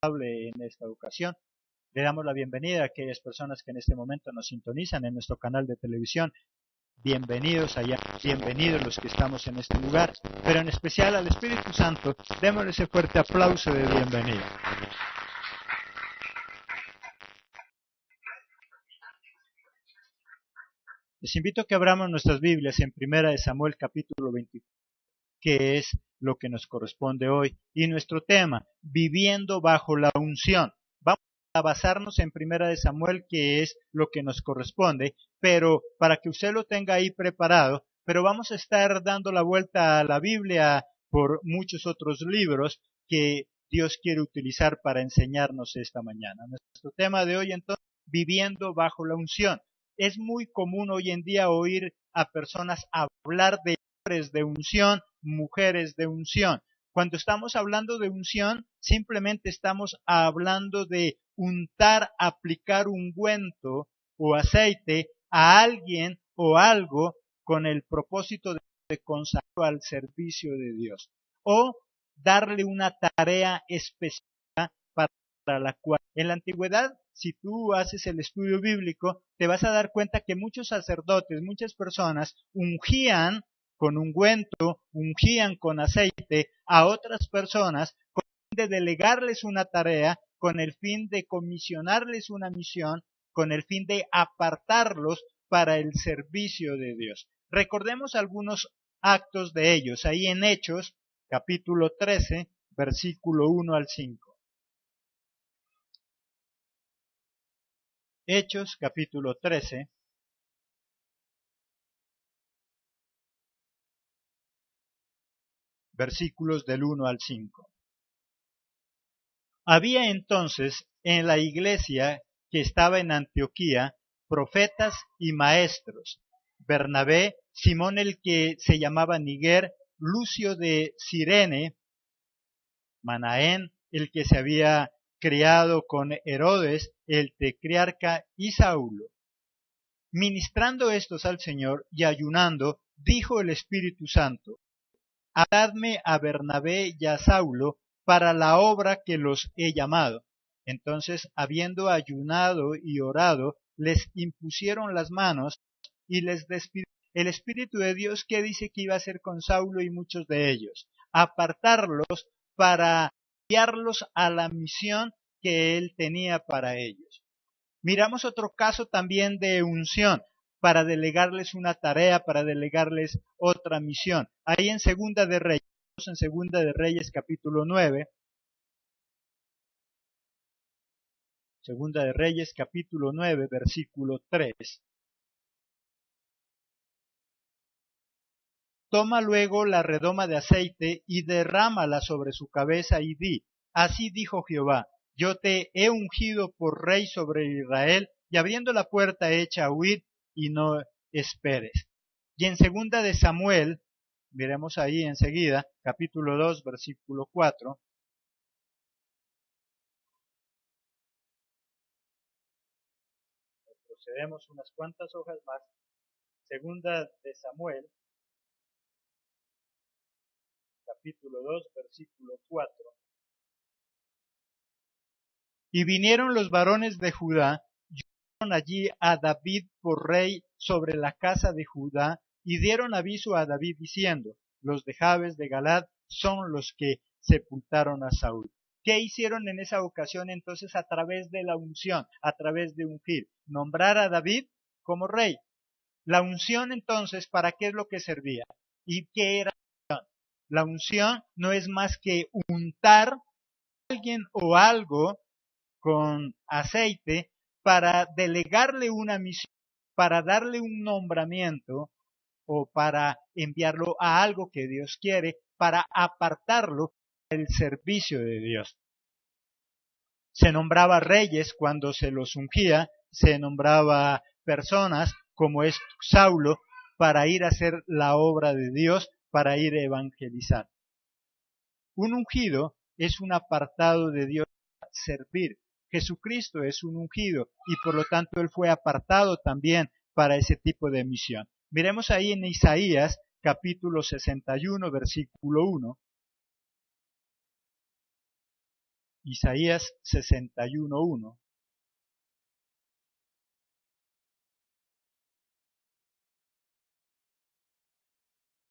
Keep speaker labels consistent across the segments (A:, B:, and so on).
A: hable en esta ocasión. Le damos la bienvenida a aquellas personas que en este momento nos sintonizan en nuestro canal de televisión. Bienvenidos allá, bienvenidos los que estamos en este lugar, pero en especial al Espíritu Santo, démosle ese fuerte aplauso de bienvenida. Les invito a que abramos nuestras Biblias en 1 de Samuel capítulo 24, que es lo que nos corresponde hoy, y nuestro tema, viviendo bajo la unción. Vamos a basarnos en 1 de Samuel, que es lo que nos corresponde, pero para que usted lo tenga ahí preparado, pero vamos a estar dando la vuelta a la Biblia por muchos otros libros que Dios quiere utilizar para enseñarnos esta mañana. Nuestro tema de hoy entonces, viviendo bajo la unción. Es muy común hoy en día oír a personas hablar de hombres de unción, mujeres de unción. Cuando estamos hablando de unción, simplemente estamos hablando de untar, aplicar ungüento o aceite a alguien o algo con el propósito de consagrarlo al servicio de Dios o darle una tarea específica para la cual en la antigüedad, si tú haces el estudio bíblico, te vas a dar cuenta que muchos sacerdotes, muchas personas ungían con ungüento, ungían con aceite a otras personas con el fin de delegarles una tarea, con el fin de comisionarles una misión, con el fin de apartarlos para el servicio de Dios. Recordemos algunos actos de ellos, ahí en Hechos, capítulo 13, versículo 1 al 5. Hechos, capítulo 13, versículos del 1 al 5. Había entonces en la iglesia que estaba en Antioquía profetas y maestros: Bernabé, Simón el que se llamaba Niger, Lucio de Cirene, Manaén el que se había criado con Herodes el tetrarca, y Saulo. Ministrando estos al Señor y ayunando, dijo el Espíritu Santo: Dadme a Bernabé y a Saulo para la obra que los he llamado. Entonces, habiendo ayunado y orado, les impusieron las manos y les despidió. El Espíritu de Dios, ¿qué dice que iba a hacer con Saulo y muchos de ellos? Apartarlos para enviarlos a la misión que él tenía para ellos. Miramos otro caso también de unción, para delegarles una tarea, para delegarles otra misión. Ahí en Segunda de Reyes capítulo 9, Segunda de Reyes capítulo 9, versículo 3. Toma luego la redoma de aceite y derrámala sobre su cabeza y di: Así dijo Jehová, yo te he ungido por rey sobre Israel, y abriendo la puerta echa a huir y no esperes. Y en segunda de Samuel, miremos ahí enseguida, capítulo 2, versículo 4. Procedemos unas cuantas hojas más. Segunda de Samuel, capítulo 2, versículo 4. Y vinieron los varones de Judá, y dieron allí a David por rey sobre la casa de Judá, y dieron aviso a David diciendo: Los de Jabes de Galad son los que sepultaron a Saúl. ¿Qué hicieron en esa ocasión entonces a través de la unción, a través de ungir? Nombrar a David como rey. La unción entonces, ¿para qué es lo que servía? ¿Y qué era la unción? La unción no es más que untar a alguien o algo con aceite para delegarle una misión, para darle un nombramiento o para enviarlo a algo que Dios quiere, para apartarlo del servicio de Dios. Se nombraba reyes cuando se los ungía, se nombraba personas como es Saulo para ir a hacer la obra de Dios, para ir a evangelizar. Un ungido es un apartado de Dios para servir. Jesucristo es un ungido y por lo tanto él fue apartado también para ese tipo de misión. Miremos ahí en Isaías capítulo 61 versículo 1. Isaías 61:1.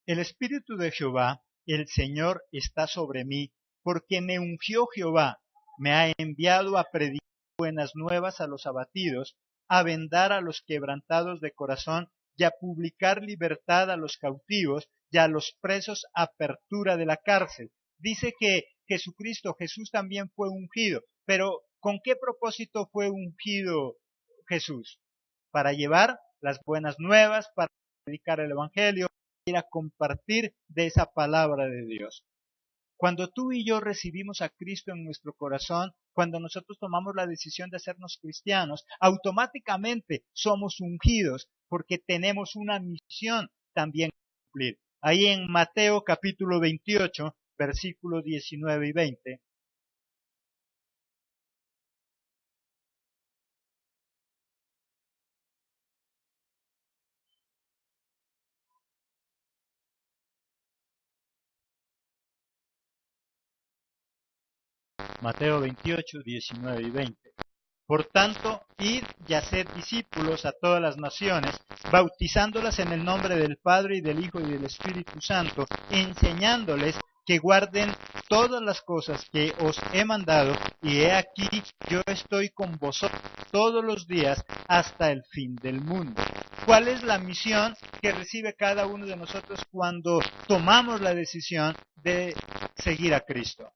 A: El Espíritu de Jehová, el Señor, está sobre mí, porque me ungió Jehová, me ha enviado a predicar buenas nuevas a los abatidos, a vendar a los quebrantados de corazón, y a publicar libertad a los cautivos, y a los presos apertura de la cárcel. Dice que Jesús también fue ungido, pero ¿con qué propósito fue ungido Jesús? Para llevar las buenas nuevas, para predicar el Evangelio, ir a compartir de esa palabra de Dios. Cuando tú y yo recibimos a Cristo en nuestro corazón, cuando nosotros tomamos la decisión de hacernos cristianos, automáticamente somos ungidos porque tenemos una misión también que cumplir. Ahí en Mateo capítulo 28, versículos 19 y 20. Mateo 28, 19 y 20. Por tanto, id y haced discípulos a todas las naciones, bautizándolas en el nombre del Padre y del Hijo y del Espíritu Santo, enseñándoles que guarden todas las cosas que os he mandado, y he aquí yo estoy con vosotros todos los días hasta el fin del mundo. ¿Cuál es la misión que recibe cada uno de nosotros cuando tomamos la decisión de seguir a Cristo?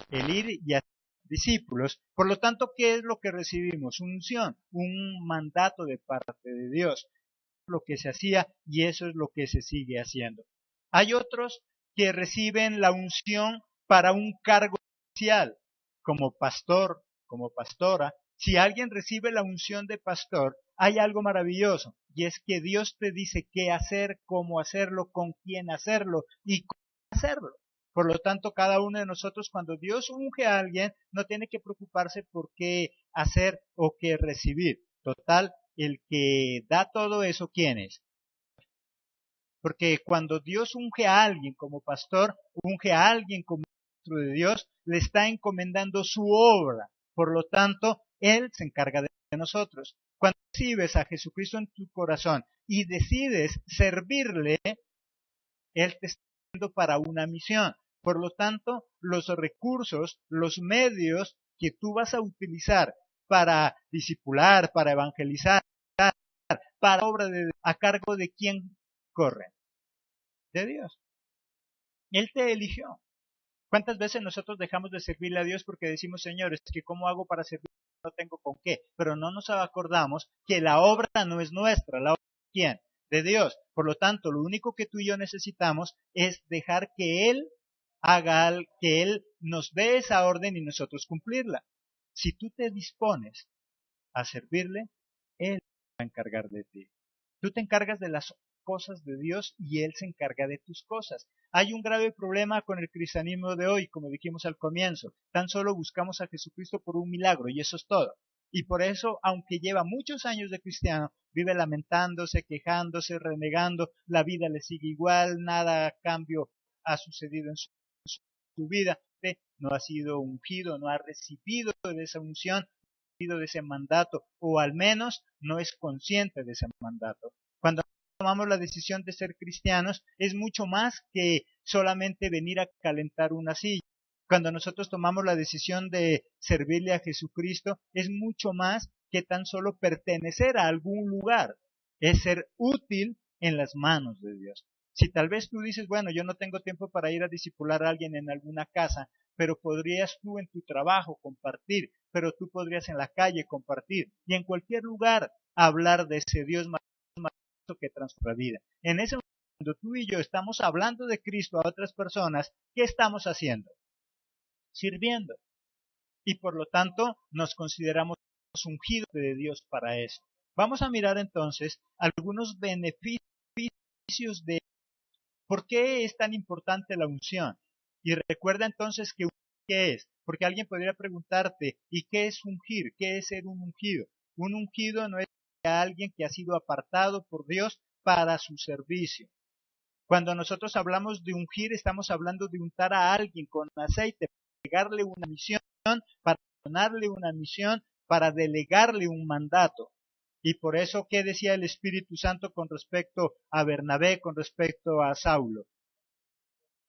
A: El ir y hacer discípulos. Por lo tanto, ¿qué es lo que recibimos? Unción, un mandato de parte de Dios. Lo que se hacía y eso es lo que se sigue haciendo. Hay otros que reciben la unción para un cargo especial, como pastor, como pastora. Si alguien recibe la unción de pastor, hay algo maravilloso, y es que Dios te dice qué hacer, cómo hacerlo, con quién hacerlo y cómo hacerlo. Por lo tanto, cada uno de nosotros, cuando Dios unge a alguien, no tiene que preocuparse por qué hacer o qué recibir. Total, el que da todo eso, ¿quién es? Porque cuando Dios unge a alguien como pastor, unge a alguien como ministro de Dios, le está encomendando su obra. Por lo tanto, Él se encarga de nosotros. Cuando recibes a Jesucristo en tu corazón y decides servirle, Él te está dando para una misión. Por lo tanto, los recursos, los medios que tú vas a utilizar para discipular, para evangelizar, para obra a cargo de quién corren, de Dios. Él te eligió. ¿Cuántas veces nosotros dejamos de servirle a Dios porque decimos, Señor, es que cómo hago para servir? No tengo con qué. Pero no nos acordamos que la obra no es nuestra, la obra de quién, de Dios. Por lo tanto, lo único que tú y yo necesitamos es dejar que Él haga, que Él nos dé esa orden y nosotros cumplirla. Si tú te dispones a servirle, Él va a encargar de ti. Tú te encargas de las cosas de Dios y Él se encarga de tus cosas. Hay un grave problema con el cristianismo de hoy, como dijimos al comienzo. Tan solo buscamos a Jesucristo por un milagro y eso es todo. Y por eso, aunque lleva muchos años de cristiano, vive lamentándose, quejándose, renegando, la vida le sigue igual, nada cambio ha sucedido en su vida. No ha sido ungido, no ha recibido de esa unción, de ese mandato, o al menos no es consciente de ese mandato. Cuando tomamos la decisión de ser cristianos, es mucho más que solamente venir a calentar una silla. Cuando nosotros tomamos la decisión de servirle a Jesucristo, es mucho más que tan solo pertenecer a algún lugar. Es ser útil en las manos de Dios. Si tal vez tú dices, bueno, yo no tengo tiempo para ir a discipular a alguien en alguna casa, pero podrías tú en tu trabajo compartir, pero tú podrías en la calle compartir y en cualquier lugar hablar de ese Dios maravilloso que transforma la vida. En ese momento, cuando tú y yo estamos hablando de Cristo a otras personas, ¿qué estamos haciendo? Sirviendo. Y por lo tanto nos consideramos ungidos de Dios para eso. Vamos a mirar entonces algunos beneficios de por qué es tan importante la unción. Y recuerda entonces que ¿qué es? Porque alguien podría preguntarte, ¿y qué es ungir? ¿Qué es ser un ungido? Un ungido no es alguien que ha sido apartado por Dios para su servicio. Cuando nosotros hablamos de ungir, estamos hablando de untar a alguien con aceite, pegarle una misión para donarle una misión, para delegarle un mandato. Y por eso, ¿qué decía el Espíritu Santo con respecto a Bernabé, con respecto a Saulo?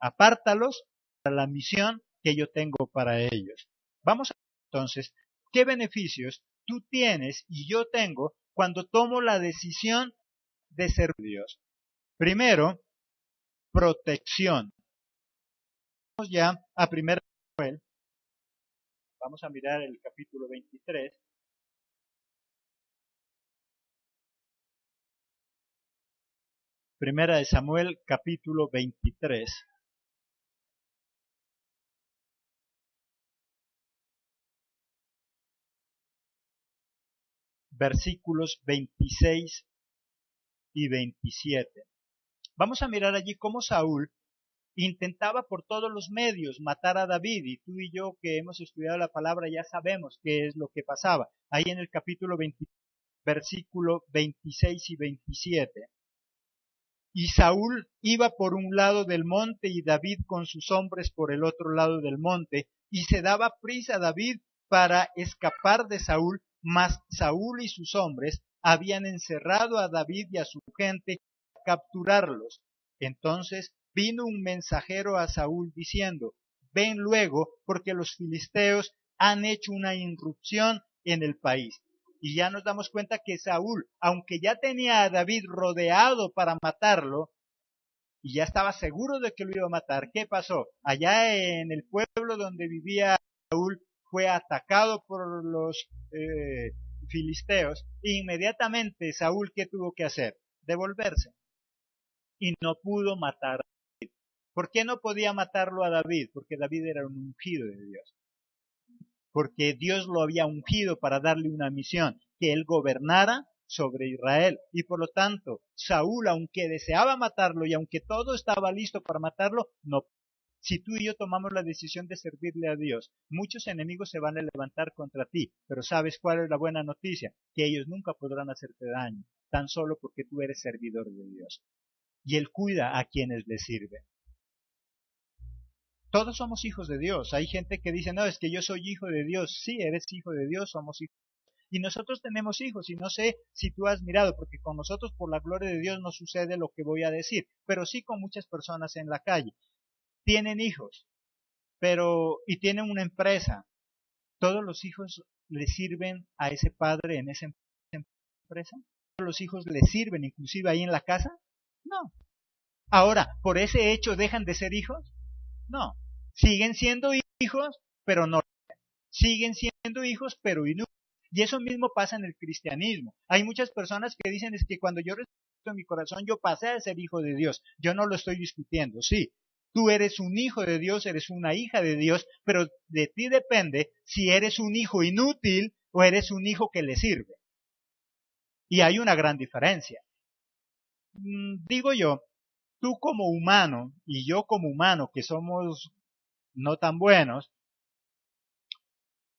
A: Apártalos para la misión que yo tengo para ellos. Vamos a ver entonces, ¿qué beneficios tú tienes y yo tengo cuando tomo la decisión de servir a Dios? Primero, protección. Vamos ya a 1 Samuel. Vamos a mirar el capítulo 23. Primera de Samuel, capítulo 23. Versículos 26 y 27. Vamos a mirar allí cómo Saúl intentaba por todos los medios matar a David, y tú y yo que hemos estudiado la palabra ya sabemos qué es lo que pasaba. Ahí en el capítulo 20, versículo 26 y 27. Y Saúl iba por un lado del monte y David con sus hombres por el otro lado del monte, y se daba prisa David para escapar de Saúl, mas Saúl y sus hombres habían encerrado a David y a su gente para capturarlos. Entonces vino un mensajero a Saúl diciendo: ven luego, porque los filisteos han hecho una irrupción en el país. Y ya nos damos cuenta que Saúl, aunque ya tenía a David rodeado para matarlo, y ya estaba seguro de que lo iba a matar, ¿qué pasó? Allá en el pueblo donde vivía Saúl, fue atacado por los filisteos, e inmediatamente Saúl, ¿qué tuvo que hacer? Devolverse. Y no pudo matar a David. ¿Por qué no podía matarlo a David? Porque David era un ungido de Dios. Porque Dios lo había ungido para darle una misión, que él gobernara sobre Israel. Y por lo tanto, Saúl, aunque deseaba matarlo y aunque todo estaba listo para matarlo, no. Si tú y yo tomamos la decisión de servirle a Dios, muchos enemigos se van a levantar contra ti, pero ¿sabes cuál es la buena noticia? Que ellos nunca podrán hacerte daño, tan solo porque tú eres servidor de Dios. Y Él cuida a quienes le sirven. Todos somos hijos de Dios. Hay gente que dice, no, es que yo soy hijo de Dios. Sí, eres hijo de Dios, somos hijos. Y nosotros tenemos hijos, y no sé si tú has mirado, porque con nosotros por la gloria de Dios no sucede lo que voy a decir, pero sí con muchas personas en la calle. Tienen hijos, y tienen una empresa. ¿Todos los hijos le sirven a ese padre en esa empresa? ¿Todos los hijos le sirven inclusive ahí en la casa? No. Ahora, ¿por ese hecho dejan de ser hijos? No. Siguen siendo hijos, pero no. Siguen siendo hijos, pero inútiles. Y eso mismo pasa en el cristianismo. Hay muchas personas que dicen es que cuando yo respeto en mi corazón, yo pasé a ser hijo de Dios. Yo no lo estoy discutiendo, sí. Tú eres un hijo de Dios, eres una hija de Dios, pero de ti depende si eres un hijo inútil o eres un hijo que le sirve. Y hay una gran diferencia. Digo yo, tú como humano y yo como humano, que somos no tan buenos,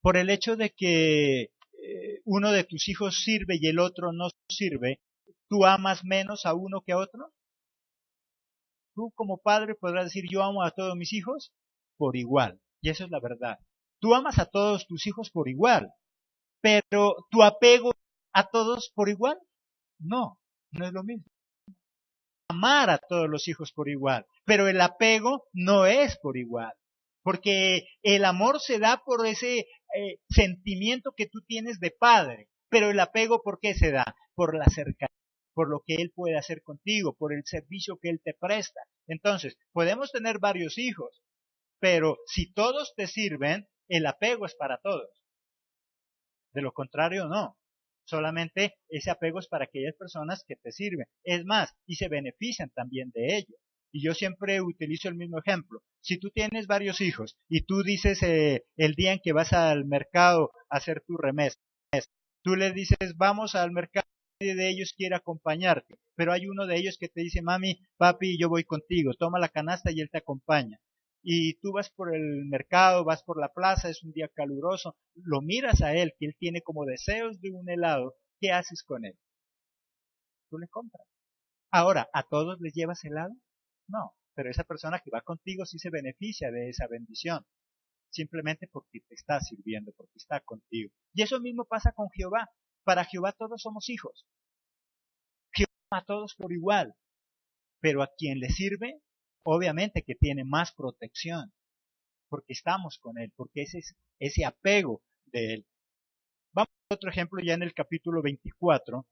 A: por el hecho de que uno de tus hijos sirve y el otro no sirve, ¿tú amas menos a uno que a otro? Tú como padre podrás decir, yo amo a todos mis hijos por igual. Y eso es la verdad. Tú amas a todos tus hijos por igual, pero ¿tu apego a todos por igual? No, no es lo mismo. Amar a todos los hijos por igual, pero el apego no es por igual. Porque el amor se da por ese sentimiento que tú tienes de padre, pero el apego, ¿por qué se da? Por la cercanía, por lo que él puede hacer contigo, por el servicio que él te presta. Entonces, podemos tener varios hijos, pero si todos te sirven, el apego es para todos. De lo contrario, no. Solamente ese apego es para aquellas personas que te sirven. Es más, y se benefician también de ello. Y yo siempre utilizo el mismo ejemplo. Si tú tienes varios hijos y tú dices el día en que vas al mercado a hacer tu remesa, tú le dices, vamos al mercado, nadie de ellos quiere acompañarte, pero hay uno de ellos que te dice, mami, papi, yo voy contigo, toma la canasta y él te acompaña. Y tú vas por el mercado, vas por la plaza, es un día caluroso, lo miras a él, que él tiene como deseos de un helado, ¿qué haces con él? Tú le compras. Ahora, ¿a todos les llevas helado? No, pero esa persona que va contigo sí se beneficia de esa bendición. simplemente porque te está sirviendo, porque está contigo. Y eso mismo pasa con Jehová. Para Jehová todos somos hijos. Jehová ama a todos por igual, pero a quien le sirve, obviamente que tiene más protección, porque estamos con él, porque ese es ese apego de él. Vamos a otro ejemplo ya en el capítulo 24,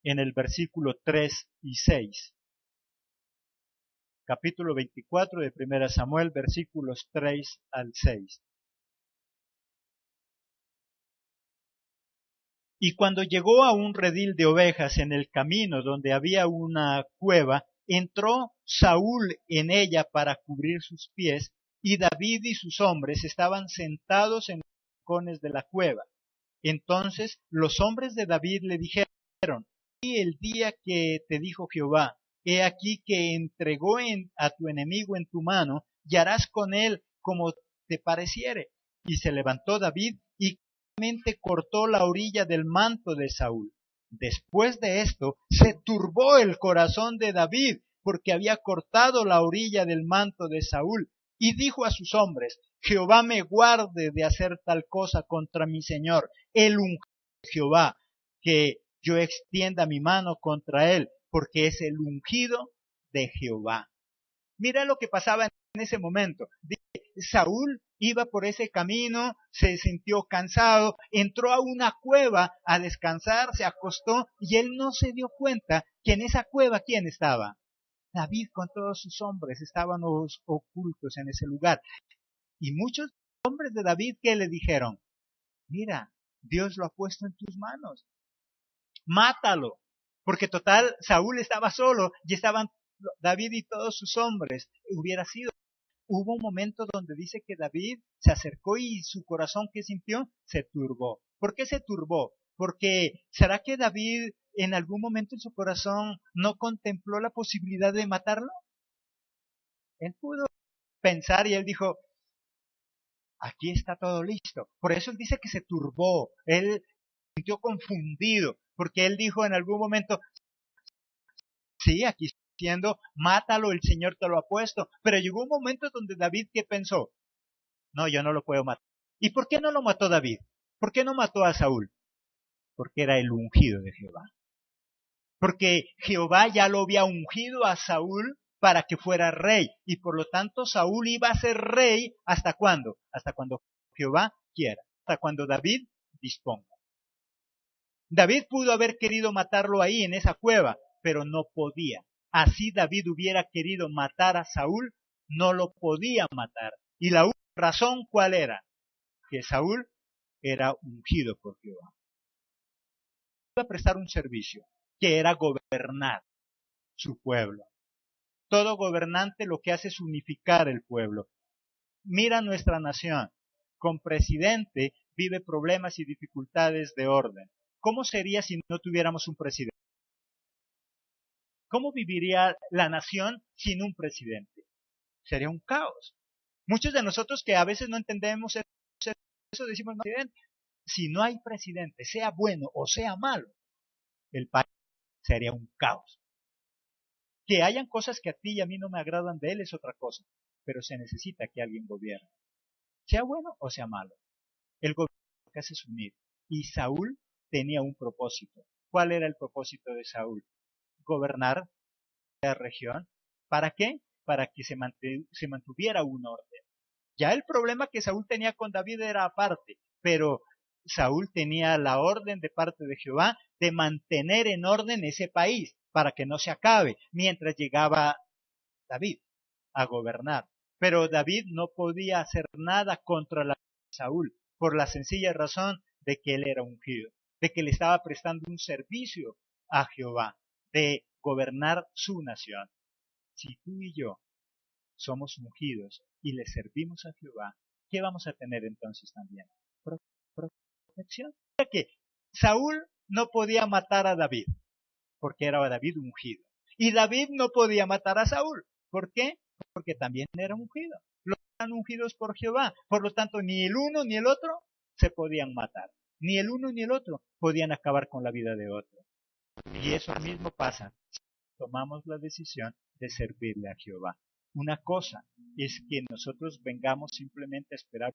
A: en el versículo 3 y 6. Capítulo 24 de 1 Samuel, versículos 3 al 6. Y cuando llegó a un redil de ovejas en el camino donde había una cueva, entró Saúl en ella para cubrir sus pies, y David y sus hombres estaban sentados en los rincones de la cueva. Entonces los hombres de David le dijeron: y el día que te dijo Jehová, he aquí que entregó a tu enemigo en tu mano, y harás con él como te pareciere. Y se levantó David y cortó la orilla del manto de Saúl. Después de esto, se turbó el corazón de David, porque había cortado la orilla del manto de Saúl, y dijo a sus hombres: Jehová me guarde de hacer tal cosa contra mi señor, el ungido de Jehová, que yo extienda mi mano contra él, porque es el ungido de Jehová. Mira lo que pasaba en ese momento. Saúl iba por ese camino, se sintió cansado, entró a una cueva a descansar, se acostó, y él no se dio cuenta que en esa cueva, ¿quién estaba? David con todos sus hombres estaban ocultos en ese lugar. Y muchos hombres de David que le dijeron: mira, Dios lo ha puesto en tus manos, mátalo, porque total Saúl estaba solo y estaban David y todos sus hombres. Hubo un momento donde dice que David se acercó y su corazón, ¿qué sintió? Se turbó. ¿Por qué se turbó? Porque ¿será que David en algún momento en su corazón no contempló la posibilidad de matarlo? Él pudo pensar y él dijo: aquí está todo listo. Por eso él dice que se turbó, él se sintió confundido, porque él dijo en algún momento: sí, aquí estoy diciendo, mátalo, el Señor te lo ha puesto. Pero llegó un momento donde David, ¿qué pensó? No, yo no lo puedo matar. ¿Y por qué no lo mató David? ¿Por qué no mató a Saúl? Porque era el ungido de Jehová. Porque Jehová ya lo había ungido a Saúl para que fuera rey. Y por lo tanto Saúl iba a ser rey ¿hasta cuándo? Hasta cuando Jehová quiera. Hasta cuando David disponga. David pudo haber querido matarlo ahí en esa cueva, pero no podía. Así David hubiera querido matar a Saúl, no lo podía matar. Y la única razón, ¿cuál era? Que Saúl era ungido por Jehová. Iba a prestar un servicio, que era gobernar su pueblo. Todo gobernante lo que hace es unificar el pueblo. Mira nuestra nación. Con presidente vive problemas y dificultades de orden. ¿Cómo sería si no tuviéramos un presidente? ¿Cómo viviría la nación sin un presidente? Sería un caos. Muchos de nosotros que a veces no entendemos eso decimos: no, presidente. Si no hay presidente, sea bueno o sea malo, el país sería un caos. Que hayan cosas que a ti y a mí no me agradan de él es otra cosa, pero se necesita que alguien gobierne, sea bueno o sea malo. El gobierno lo que hace es unir. Y Saúl tenía un propósito. ¿Cuál era el propósito de Saúl? Gobernar la región. ¿Para qué? Para que se mantuviera un orden. Ya el problema que Saúl tenía con David era aparte, pero Saúl tenía la orden de parte de Jehová de mantener en orden ese país para que no se acabe mientras llegaba David a gobernar. Pero David no podía hacer nada contra Saúl por la sencilla razón de que él era ungido, de que le estaba prestando un servicio a Jehová, de gobernar su nación. Si tú y yo somos ungidos y le servimos a Jehová, ¿qué vamos a tener entonces también? Protección. Que Saúl no podía matar a David, porque era David ungido. Y David no podía matar a Saúl. ¿Por qué? Porque también era ungido. Los eran ungidos por Jehová. Por lo tanto, ni el uno ni el otro se podían matar. Ni el uno ni el otro podían acabar con la vida de otro. Y eso mismo pasa si tomamos la decisión de servirle a Jehová. Una cosa es que nosotros vengamos simplemente a esperar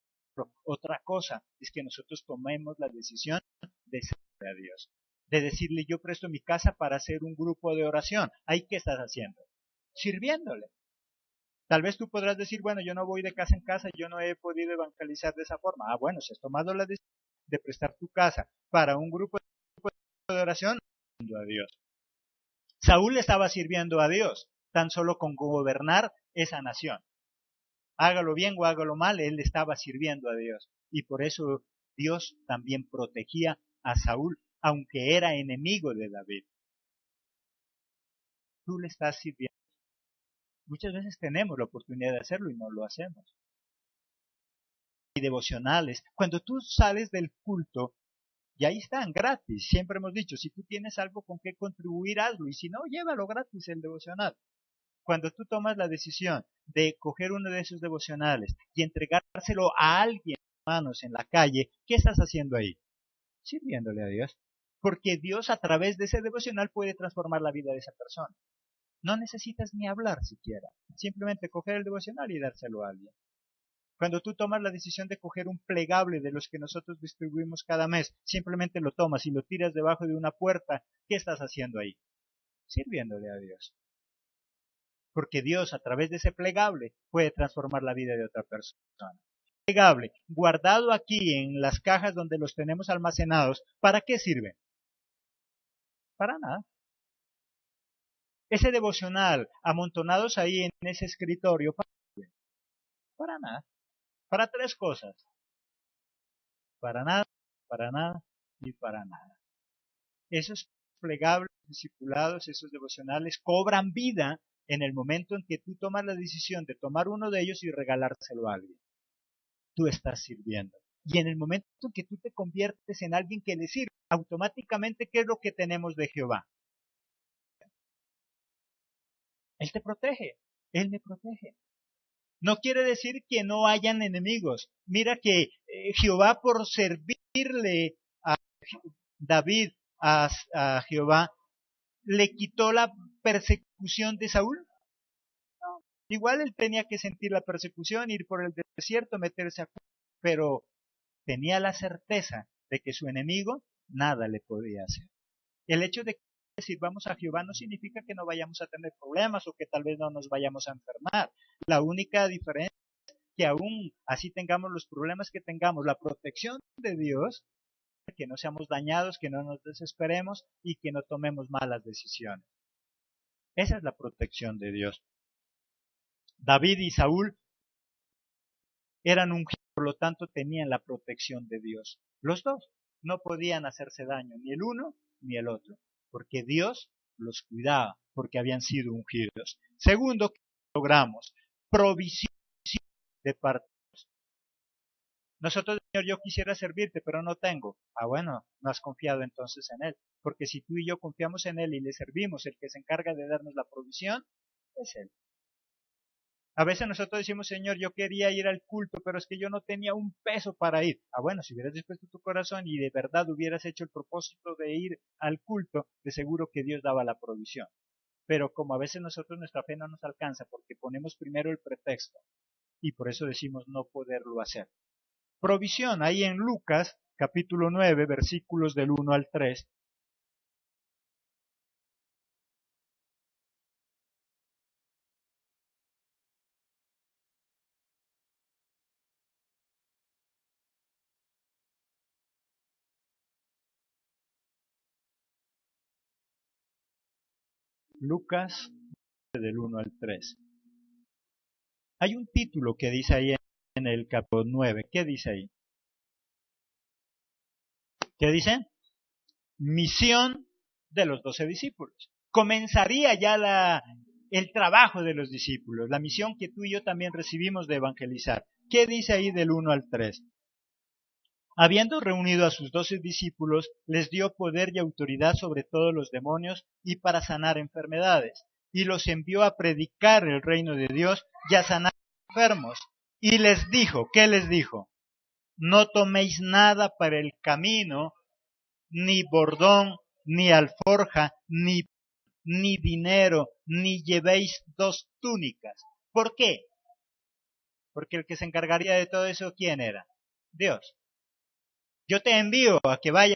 A: otra cosa, es que nosotros tomemos la decisión de servir a Dios, de decirle yo presto mi casa para hacer un grupo de oración. ¿Ahí qué estás haciendo? Sirviéndole. Tal vez tú podrás decir, bueno, yo no voy de casa en casa, yo no he podido evangelizar de esa forma. Ah, bueno, si has tomado la decisión de prestar tu casa para un grupo de oración, sirviendo a Dios. Saúl estaba sirviendo a Dios, tan solo con gobernar esa nación. Hágalo bien o hágalo mal, él estaba sirviendo a Dios. Y por eso Dios también protegía a Saúl, aunque era enemigo de David. Tú le estás sirviendo. Muchas veces tenemos la oportunidad de hacerlo y no lo hacemos. Y devocionales. Cuando tú sales del culto, y ahí están, gratis. Siempre hemos dicho, si tú tienes algo con qué contribuir, hazlo. Y si no, llévalo gratis el devocional. Cuando tú tomas la decisión de coger uno de esos devocionales y entregárselo a alguien, hermanos, en la calle, ¿qué estás haciendo ahí? Sirviéndole a Dios. Porque Dios a través de ese devocional puede transformar la vida de esa persona. No necesitas ni hablar siquiera. Simplemente coger el devocional y dárselo a alguien. Cuando tú tomas la decisión de coger un plegable de los que nosotros distribuimos cada mes, simplemente lo tomas y lo tiras debajo de una puerta, ¿qué estás haciendo ahí? Sirviéndole a Dios. Porque Dios a través de ese plegable puede transformar la vida de otra persona. Plegable, guardado aquí en las cajas donde los tenemos almacenados, ¿para qué sirve? Para nada. Ese devocional, amontonados ahí en ese escritorio, para nada. Para tres cosas. Para nada y para nada. Esos plegables, discipulados, esos devocionales cobran vida en el momento en que tú tomas la decisión de tomar uno de ellos y regalárselo a alguien. Tú estás sirviendo. Y en el momento en que tú te conviertes en alguien que le sirve, automáticamente, ¿qué es lo que tenemos de Jehová? Él te protege. Él me protege. No quiere decir que no hayan enemigos. Mira que Jehová, por servirle a David, a Jehová, le quitó la persecución de Saúl. No. Igual él tenía que sentir la persecución, ir por el desierto, meterse a... Pero tenía la certeza de que su enemigo nada le podía hacer. El hecho de que sirvamos a Jehová no significa que no vayamos a tener problemas o que tal vez no nos vayamos a enfermar. La única diferencia es que aún así tengamos los problemas que tengamos, la protección de Dios, que no seamos dañados, que no nos desesperemos y que no tomemos malas decisiones. Esa es la protección de Dios. David y Saúl eran ungidos, por lo tanto tenían la protección de Dios. Los dos no podían hacerse daño, ni el uno ni el otro, porque Dios los cuidaba, porque habían sido ungidos. Segundo, que logramos provisión de parte de Dios. Nosotros, Señor, yo quisiera servirte, pero no tengo. Ah, bueno, no has confiado entonces en Él, porque si tú y yo confiamos en Él y le servimos, el que se encarga de darnos la provisión es Él. A veces nosotros decimos, Señor, yo quería ir al culto, pero es que yo no tenía un peso para ir. Ah, bueno, si hubieras dispuesto tu corazón y de verdad hubieras hecho el propósito de ir al culto, de seguro que Dios daba la provisión. Pero como a veces nosotros nuestra fe no nos alcanza porque ponemos primero el pretexto y por eso decimos no poderlo hacer. Provisión, ahí en Lucas, capítulo 9, versículos del 1 al 3. Lucas del 1 al 3. Hay un título que dice ahí en el capítulo 9. ¿Qué dice ahí? ¿Qué dice? Misión de los 12 discípulos. Comenzaría ya el trabajo de los discípulos, la misión que tú y yo también recibimos de evangelizar. ¿Qué dice ahí del 1 al 3? Habiendo reunido a sus 12 discípulos, les dio poder y autoridad sobre todos los demonios y para sanar enfermedades, y los envió a predicar el reino de Dios y a sanar enfermos. Y les dijo, ¿qué les dijo? No toméis nada para el camino, ni bordón, ni alforja, ni dinero, ni llevéis dos túnicas. ¿Por qué? porque el que se encargaría de todo eso, ¿quién era? Dios. Yo te envío a que vaya,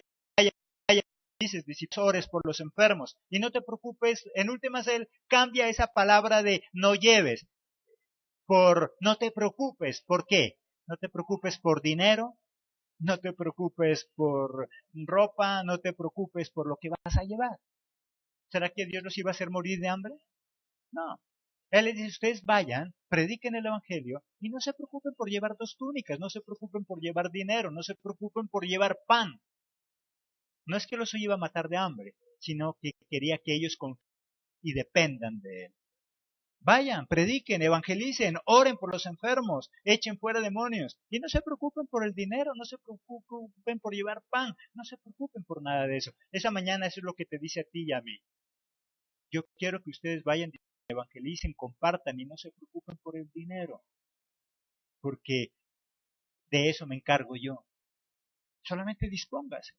A: dices, ores por los enfermos, y no te preocupes, en últimas él cambia esa palabra de no lleves, por no te preocupes, ¿por qué? No te preocupes por dinero, no te preocupes por ropa, no te preocupes por lo que vas a llevar. ¿Será que Dios los iba a hacer morir de hambre? No. Él les dice, ustedes vayan, prediquen el Evangelio y no se preocupen por llevar 2 túnicas, no se preocupen por llevar dinero, no se preocupen por llevar pan. No es que los iba a matar de hambre, sino que quería que ellos confíen y dependan de él. Vayan, prediquen, evangelicen, oren por los enfermos, echen fuera demonios y no se preocupen por el dinero, no se preocupen por llevar pan, no se preocupen por nada de eso. Esa mañana eso es lo que te dice a ti y a mí. Yo quiero que ustedes vayan, evangelicen, compartan y no se preocupen por el dinero, porque de eso me encargo yo. Solamente dispóngase.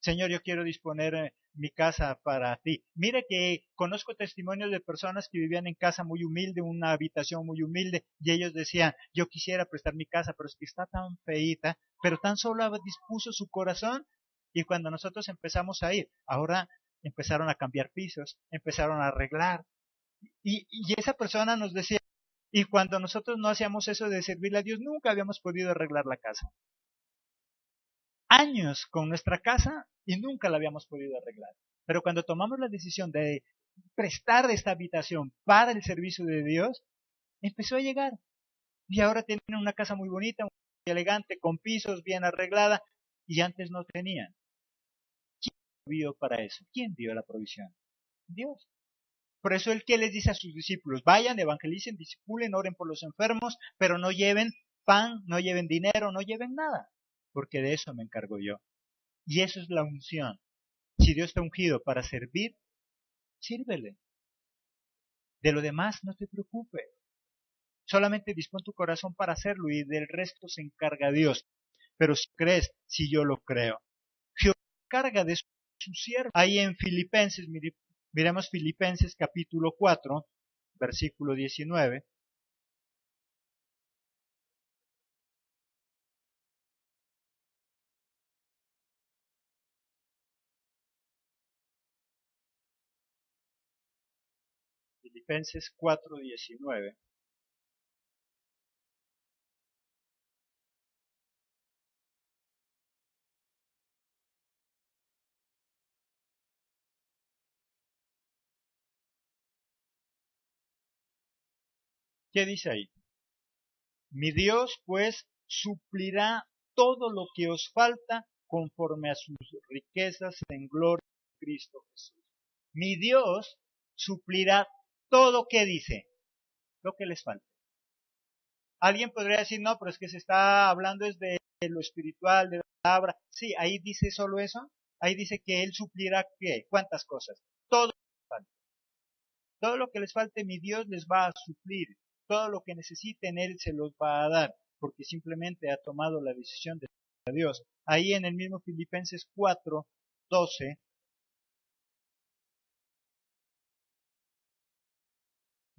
A: Señor, yo quiero disponer mi casa para ti. Mire que conozco testimonios de personas que vivían en casa muy humilde, una habitación muy humilde, y ellos decían, yo quisiera prestar mi casa, pero es que está tan feíta, pero tan solo dispuso su corazón, y cuando nosotros empezamos a ir, ahora empezaron a cambiar pisos, empezaron a arreglar, y esa persona nos decía, y cuando nosotros no hacíamos eso de servirle a Dios, nunca habíamos podido arreglar la casa. Años con nuestra casa y nunca la habíamos podido arreglar. Pero cuando tomamos la decisión de prestar esta habitación para el servicio de Dios, empezó a llegar. Y ahora tienen una casa muy bonita, muy elegante, con pisos bien arreglada, y antes no tenían. ¿Quién vio para eso? ¿Quién dio la provisión? Dios. Por eso él que les dice a sus discípulos, vayan, evangelicen, discipulen, oren por los enfermos, pero no lleven pan, no lleven dinero, no lleven nada, porque de eso me encargo yo. Y eso es la unción. Si Dios te ha ungido para servir, sírvele. De lo demás no te preocupes. Solamente dispón tu corazón para hacerlo y del resto se encarga Dios. Pero si crees, si yo lo creo, Jehová se encarga de su siervo. Ahí en Filipenses, miremos Filipenses capítulo 4, versículo 19. Filipenses 4, 19. ¿Qué dice ahí? Mi Dios pues suplirá todo lo que os falta conforme a sus riquezas en gloria de Cristo Jesús. Mi Dios suplirá todo, ¿qué dice? Lo que les falta. Alguien podría decir, no, pero es que se está hablando es de lo espiritual, de la palabra. Sí, ahí dice solo eso. Ahí dice que Él suplirá, ¿qué? ¿Cuántas cosas? Todo lo que les falte. Todo lo que les falte, mi Dios les va a suplir. Todo lo que necesiten, Él se los va a dar, porque simplemente ha tomado la decisión de servir a Dios. Ahí en el mismo Filipenses 4, 12,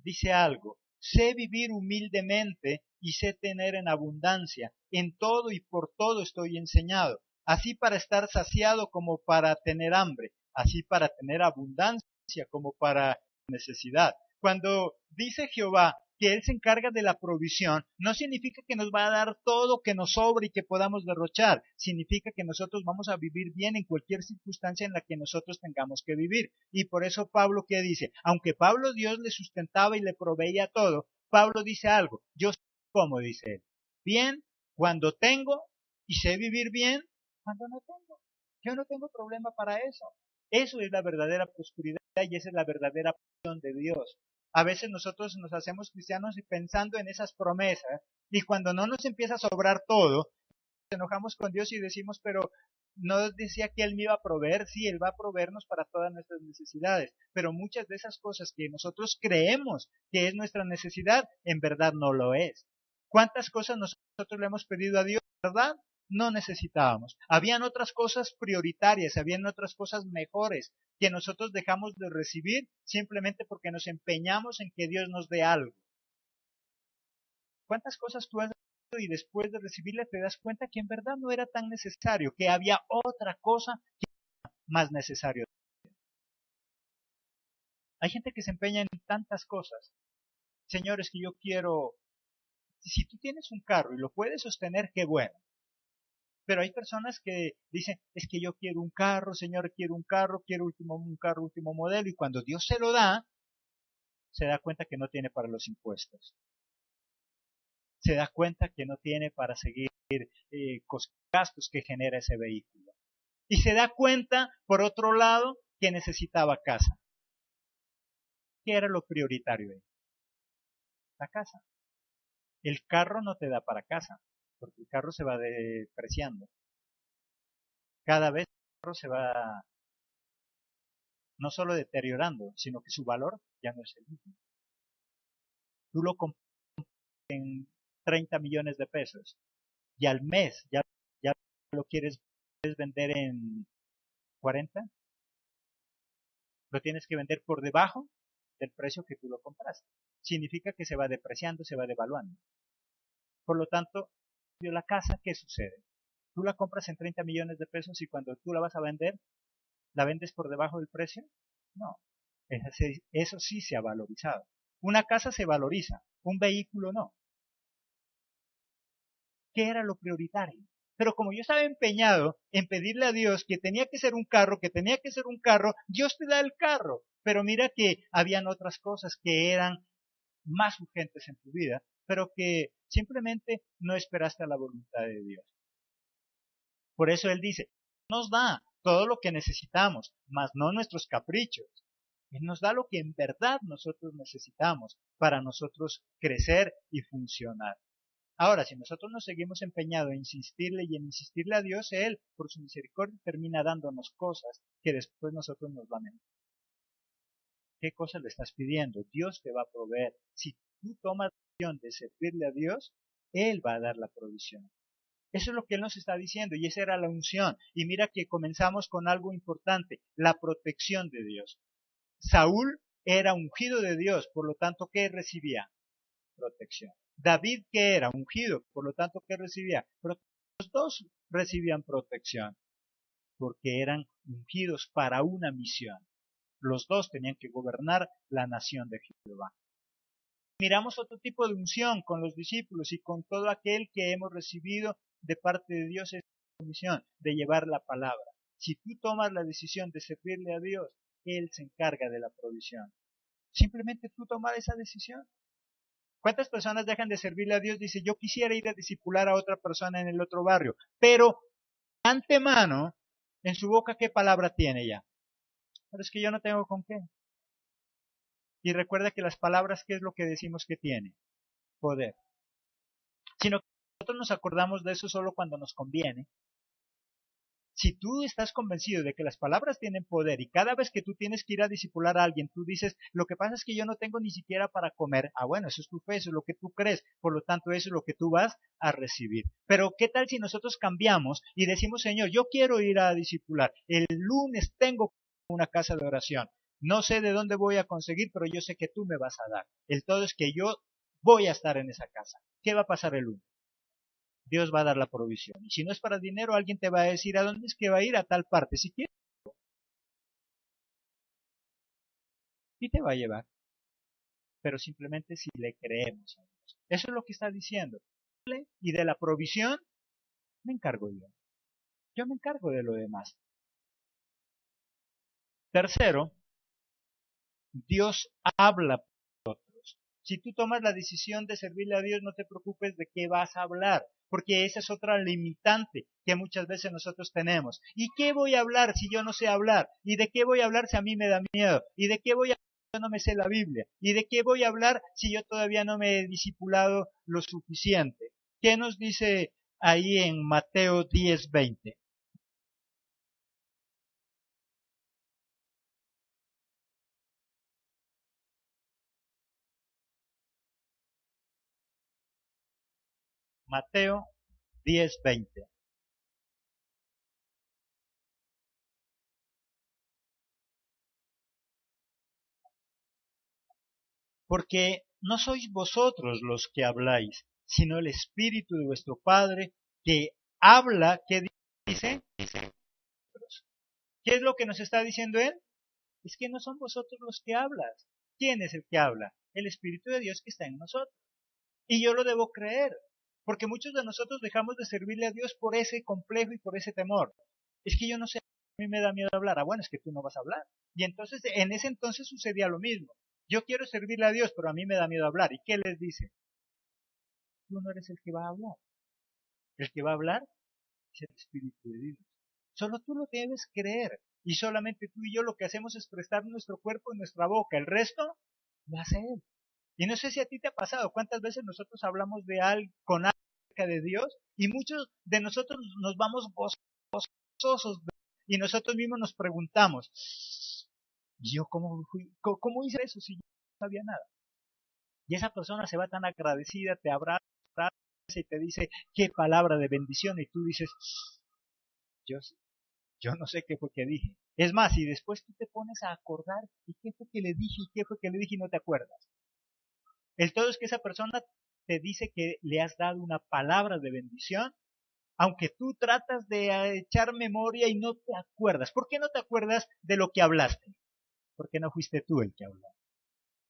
A: dice algo, sé vivir humildemente y sé tener en abundancia, en todo y por todo estoy enseñado, así para estar saciado como para tener hambre, así para tener abundancia como para necesidad. Cuando dice Jehová que Él se encarga de la provisión, no significa que nos va a dar todo que nos sobre y que podamos derrochar, significa que nosotros vamos a vivir bien en cualquier circunstancia en la que nosotros tengamos que vivir. Y por eso Pablo que dice, aunque Pablo Dios le sustentaba y le proveía todo, Pablo dice algo, yo sé cómo dice él, bien cuando tengo y sé vivir bien cuando no tengo. Yo no tengo problema para eso. Eso es la verdadera prosperidad y esa es la verdadera pasión de Dios. A veces nosotros nos hacemos cristianos y pensando en esas promesas y cuando no nos empieza a sobrar todo, nos enojamos con Dios y decimos, pero no decía que Él me iba a proveer, sí, Él va a proveernos para todas nuestras necesidades, pero muchas de esas cosas que nosotros creemos que es nuestra necesidad, en verdad no lo es. ¿Cuántas cosas nosotros le hemos pedido a Dios, verdad? No necesitábamos. Habían otras cosas prioritarias, habían otras cosas mejores que nosotros dejamos de recibir simplemente porque nos empeñamos en que Dios nos dé algo. ¿Cuántas cosas tú has hecho y después de recibirla te das cuenta que en verdad no era tan necesario, que había otra cosa más necesario? Hay gente que se empeña en tantas cosas. Señores, que yo quiero, si tú tienes un carro y lo puedes sostener, qué bueno. Pero hay personas que dicen, es que yo quiero un carro, Señor, quiero un carro, quiero un carro último modelo, y cuando Dios se lo da, se da cuenta que no tiene para los impuestos. Se da cuenta que no tiene para seguir gastos que genera ese vehículo. Y se da cuenta, por otro lado, que necesitaba casa. ¿Qué era lo prioritario ahí? La casa. El carro no te da para casa, porque el carro se va depreciando. Cada vez el carro se va no solo deteriorando, sino que su valor ya no es el mismo. Tú lo compras en 30 millones de pesos y al mes ya lo quieres vender en 40, lo tienes que vender por debajo del precio que tú lo compraste. Significa que se va depreciando, se va devaluando. Por lo tanto, la casa, ¿qué sucede? Tú la compras en 30 millones de pesos y cuando tú la vas a vender, ¿la vendes por debajo del precio? No. Eso sí se ha valorizado. Una casa se valoriza, un vehículo no. ¿Qué era lo prioritario? Pero como yo estaba empeñado en pedirle a Dios que tenía que ser un carro, que tenía que ser un carro, Dios te da el carro. Pero mira que habían otras cosas que eran más urgentes en tu vida, pero que simplemente no esperaste a la voluntad de Dios. Por eso Él dice, nos da todo lo que necesitamos, mas no nuestros caprichos. Él nos da lo que en verdad nosotros necesitamos para nosotros crecer y funcionar. Ahora, si nosotros nos seguimos empeñados en insistirle y en insistirle a Dios, Él, por su misericordia, termina dándonos cosas que después nosotros nos lamentamos. ¿Qué cosa le estás pidiendo? Dios te va a proveer. Si tú tomas la decisión de servirle a Dios, Él va a dar la provisión. Eso es lo que Él nos está diciendo y esa era la unción. Y mira que comenzamos con algo importante, la protección de Dios. Saúl era ungido de Dios, por lo tanto, ¿qué recibía? Protección. David, ¿qué era? Ungido, por lo tanto, ¿qué recibía? Los dos recibían protección, porque eran ungidos para una misión. Los dos tenían que gobernar la nación de Jehová. Miramos otro tipo de unción con los discípulos y con todo aquel que hemos recibido de parte de Dios esta misión de llevar la palabra. Si tú tomas la decisión de servirle a Dios, Él se encarga de la provisión. Simplemente tú tomar esa decisión. ¿Cuántas personas dejan de servirle a Dios? Dice, yo quisiera ir a discipular a otra persona en el otro barrio, pero antemano, en su boca, ¿qué palabra tiene ya? Pero es que yo no tengo con qué. Y recuerda que las palabras, ¿qué es lo que decimos que tiene? Poder. Sino que nosotros nos acordamos de eso solo cuando nos conviene. Si tú estás convencido de que las palabras tienen poder y cada vez que tú tienes que ir a discipular a alguien, tú dices, lo que pasa es que yo no tengo ni siquiera para comer. Ah, bueno, eso es tu fe, eso es lo que tú crees. Por lo tanto, eso es lo que tú vas a recibir. Pero, ¿qué tal si nosotros cambiamos y decimos, Señor, yo quiero ir a discipular. El lunes tengo una casa de oración. No sé de dónde voy a conseguir, pero yo sé que tú me vas a dar. El todo es que yo voy a estar en esa casa. ¿Qué va a pasar el lunes? Dios va a dar la provisión. Y si no es para dinero, alguien te va a decir a dónde es que va a ir, a tal parte, si quieres, y te va a llevar. Pero simplemente si le creemos a Dios. Eso es lo que está diciendo. Y de la provisión me encargo yo. Yo me encargo de lo demás. Tercero, Dios habla por nosotros. Si tú tomas la decisión de servirle a Dios, no te preocupes de qué vas a hablar, porque esa es otra limitante que muchas veces nosotros tenemos. ¿Y qué voy a hablar si yo no sé hablar? ¿Y de qué voy a hablar si a mí me da miedo? ¿Y de qué voy a hablar si yo no me sé la Biblia? ¿Y de qué voy a hablar si yo todavía no me he discipulado lo suficiente? ¿Qué nos dice ahí en Mateo 10:20? Mateo 10:20. Porque no sois vosotros los que habláis, sino el Espíritu de vuestro Padre que habla, ¿qué dice? ¿Qué es lo que nos está diciendo Él? Es que no son vosotros los que hablas. ¿Quién es el que habla? El Espíritu de Dios que está en nosotros. Y yo lo debo creer, porque muchos de nosotros dejamos de servirle a Dios por ese complejo y por ese temor. Es que yo no sé, a mí me da miedo hablar. Ah, bueno, es que tú no vas a hablar. Y entonces, en ese entonces sucedía lo mismo. Yo quiero servirle a Dios, pero a mí me da miedo hablar. ¿Y qué les dice? Tú no eres el que va a hablar. El que va a hablar es el Espíritu de Dios. Solo tú lo debes creer. Y solamente tú y yo lo que hacemos es prestar nuestro cuerpo y nuestra boca. El resto lo hace Él. Y no sé si a ti te ha pasado, cuántas veces nosotros hablamos de algo con acerca de Dios y muchos de nosotros nos vamos gozosos y nosotros mismos nos preguntamos, ¿yo cómo hice eso si yo no sabía nada? Y esa persona se va tan agradecida, te abraza y te dice, qué palabra de bendición, y tú dices, yo, yo no sé qué fue que dije. Es más, y después tú te pones a acordar, ¿y qué fue que le dije? ¿Y qué fue que le dije? Y no te acuerdas. El todo es que esa persona te dice que le has dado una palabra de bendición, aunque tú tratas de echar memoria y no te acuerdas. ¿Por qué no te acuerdas de lo que hablaste? Porque no fuiste tú el que habló.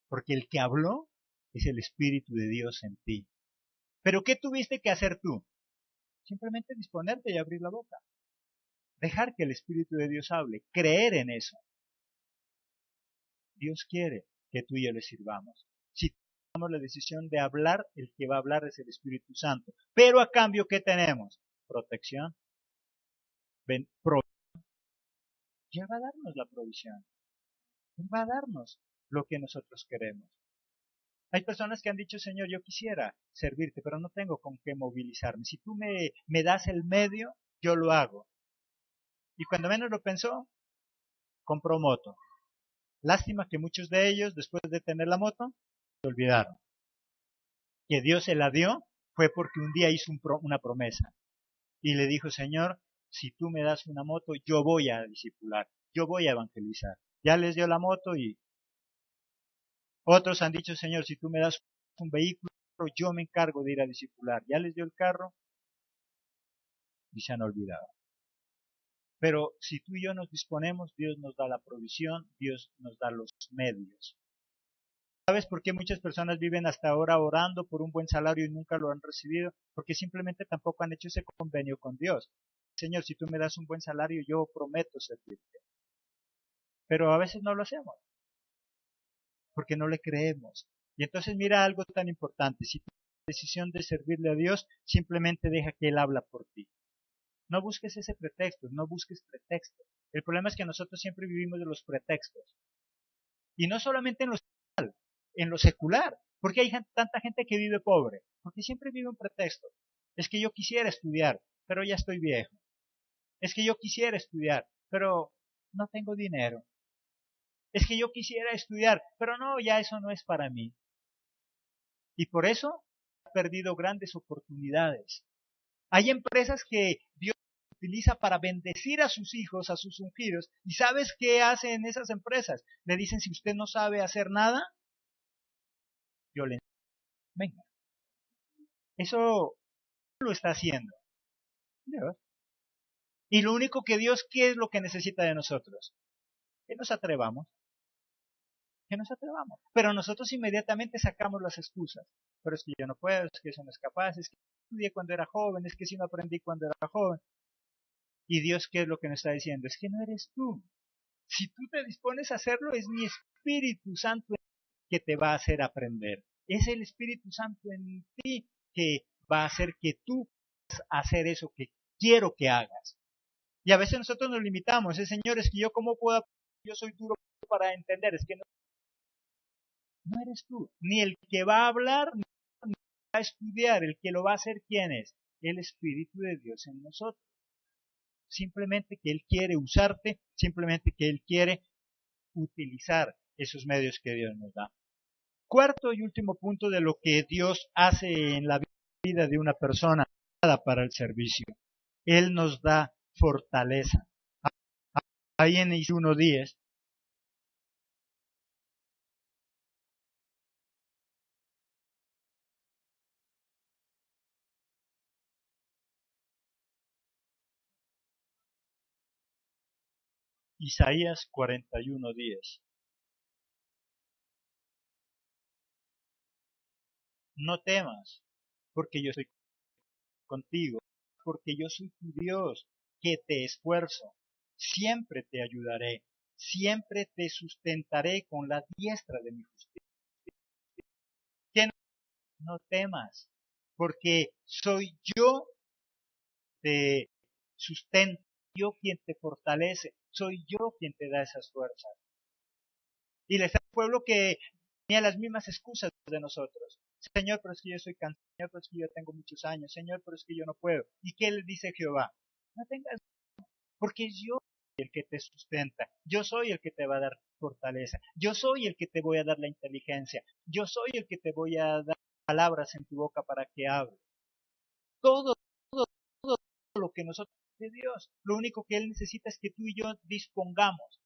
A: Porque el que habló es el Espíritu de Dios en ti. ¿Pero qué tuviste que hacer tú? Simplemente disponerte y abrir la boca. Dejar que el Espíritu de Dios hable. Creer en eso. Dios quiere que tú y yo le sirvamos. Si tomamos la decisión de hablar, el que va a hablar es el Espíritu Santo. Pero a cambio, ¿qué tenemos? Protección. Ya va a darnos la provisión. Él va a darnos lo que nosotros queremos. Hay personas que han dicho, Señor, yo quisiera servirte, pero no tengo con qué movilizarme. Si tú me das el medio, yo lo hago. Y cuando menos lo pensó, compró moto. Lástima que muchos de ellos, después de tener la moto, se olvidaron. Que Dios se la dio fue porque un día hizo una promesa. Y le dijo, Señor, si tú me das una moto, yo voy a discipular, yo voy a evangelizar. Ya les dio la moto y otros han dicho, Señor, si tú me das un vehículo, yo me encargo de ir a discipular. Ya les dio el carro y se han olvidado. Pero si tú y yo nos disponemos, Dios nos da la provisión, Dios nos da los medios. ¿Sabes por qué muchas personas viven hasta ahora orando por un buen salario y nunca lo han recibido? Porque simplemente tampoco han hecho ese convenio con Dios. Señor, si tú me das un buen salario, yo prometo servirte. Pero a veces no lo hacemos, porque no le creemos. Y entonces mira algo tan importante. Si tú tomas la decisión de servirle a Dios, simplemente deja que Él habla por ti. No busques ese pretexto, no busques pretextos. El problema es que nosotros siempre vivimos de los pretextos. Y no solamente en lo secular. Porque hay tanta gente que vive pobre. Porque siempre vive un pretexto. Es que yo quisiera estudiar, pero ya estoy viejo. Es que yo quisiera estudiar, pero no tengo dinero. Es que yo quisiera estudiar, pero no, ya eso no es para mí. Y por eso ha perdido grandes oportunidades. Hay empresas que Dios utiliza para bendecir a sus hijos, a sus ungidos. ¿Y sabes qué hacen esas empresas? Le dicen, si usted no sabe hacer nada, yo le enseño. Venga. Eso lo está haciendo Dios. Y lo único que Dios, ¿qué es lo que necesita de nosotros? Que nos atrevamos. Que nos atrevamos. Pero nosotros inmediatamente sacamos las excusas. Pero es que yo no puedo, es que eso no es capaz, es que estudié cuando era joven, es que si no aprendí cuando era joven. Y Dios, ¿qué es lo que nos está diciendo? Es que no eres tú. Si tú te dispones a hacerlo, es mi Espíritu Santo que te va a hacer aprender. Es el Espíritu Santo en ti que va a hacer que tú puedas hacer eso que quiero que hagas. Y a veces nosotros nos limitamos, Señor, es que yo cómo puedo, yo soy duro para entender, es que no eres tú, ni el que va a hablar, ni el que va a estudiar, el que lo va a hacer, ¿quién es? El Espíritu de Dios en nosotros. Simplemente que Él quiere usarte, simplemente que Él quiere utilizar esos medios que Dios nos da. Cuarto y último punto de lo que Dios hace en la vida de una persona para el servicio. Él nos da fortaleza. Ahí en Isaías 1:10 Isaías 41:10. No temas, porque yo estoy contigo, porque yo soy tu Dios, que te esfuerzo. Siempre te ayudaré, siempre te sustentaré con la diestra de mi justicia. Que no temas, porque soy yo te sustento, yo quien te fortalece, soy yo quien te da esas fuerzas. Y les da al pueblo que tenía las mismas excusas de nosotros. Señor, pero es que yo soy cansado, Señor, pero es que yo tengo muchos años, Señor, pero es que yo no puedo. ¿Y qué le dice Jehová? No tengas, porque yo soy el que te sustenta, yo soy el que te va a dar fortaleza, yo soy el que te voy a dar la inteligencia, yo soy el que te voy a dar palabras en tu boca para que hables. Todo, todo lo que nosotros de Dios, lo único que Él necesita es que tú y yo dispongamos.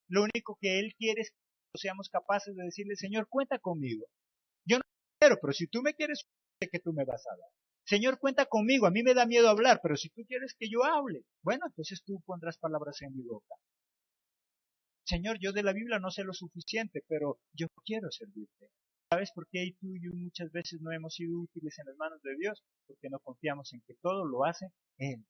A: Lo único que Él quiere es que seamos capaces de decirle, Señor, cuenta conmigo. Yo no quiero, pero si tú me quieres, sé que tú me vas a dar. Señor, cuenta conmigo. A mí me da miedo hablar, pero si tú quieres que yo hable, bueno, entonces tú pondrás palabras en mi boca. Señor, yo de la Biblia no sé lo suficiente, pero yo quiero servirte. ¿Sabes por qué tú y yo muchas veces no hemos sido útiles en las manos de Dios? Porque no confiamos en que todo lo hace Él.